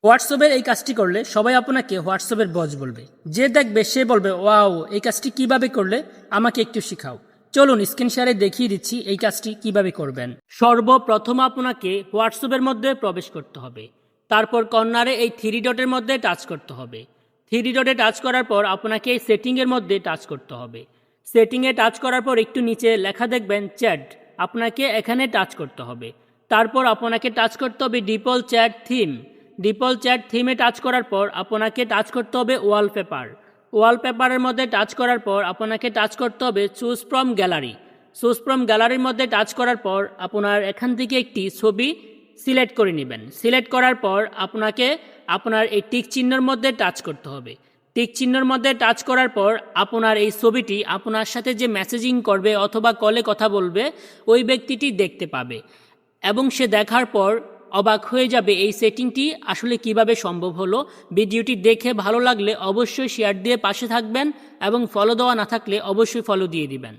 হোয়াটসঅ্যাপের এই কাজটি করলে সবাই আপনাকে হোয়াটসঅ্যাপের বস বলবে। যে দেখবে সে বলবে, ওয়াও, এই কাজটি কিভাবে করলে, আমাকে একটু শিখাও। চলুন স্ক্রিন শেয়ারে দেখিয়ে দিচ্ছি এই কাজটি কিভাবে করবেন। সর্বপ্রথম আপনাকে হোয়াটসঅ্যাপের মধ্যে প্রবেশ করতে হবে। তারপর কর্নারে এই থ্রি ডটের মধ্যে টাচ করতে হবে। থ্রি ডটে টাচ করার পর আপনাকে এই সেটিংয়ের মধ্যে টাচ করতে হবে। সেটিংয়ে টাচ করার পর একটু নিচে লেখা দেখবেন চ্যাট, আপনাকে এখানে টাচ করতে হবে। তারপর আপনাকে টাচ করতে হবে default chat theme. Default chat থিমে টাচ করার পর আপনাকে টাচ করতে হবে ওয়ালপেপার। ওয়ালপেপারের মধ্যে টাচ করার পর আপনাকে টাচ করতে হবে choose from gallery. Choose from গ্যালারির মধ্যে টাচ করার পর আপনার এখান থেকে একটি ছবি সিলেক্ট করে নেবেন। সিলেক্ট করার পর আপনাকে আপনার এই টিক চিহ্নের মধ্যে টাচ করতে হবে। টিক চিহ্নের মধ্যে টাচ করার পর আপনার এই ছবিটি আপনার সাথে যে মেসেজিং করবে অথবা কলে কথা বলবে ওই ব্যক্তিটি দেখতে পাবে এবং সে দেখার পর অবাক হয়ে যাবে এই সেটিংটি আসলে কিভাবে সম্ভব হলো। ভিডিওটি দেখে ভালো লাগলে অবশ্যই শেয়ার দিয়ে পাশে থাকবেন এবং ফলো দেওয়া না থাকলে অবশ্যই ফলো দিয়ে দিবেন।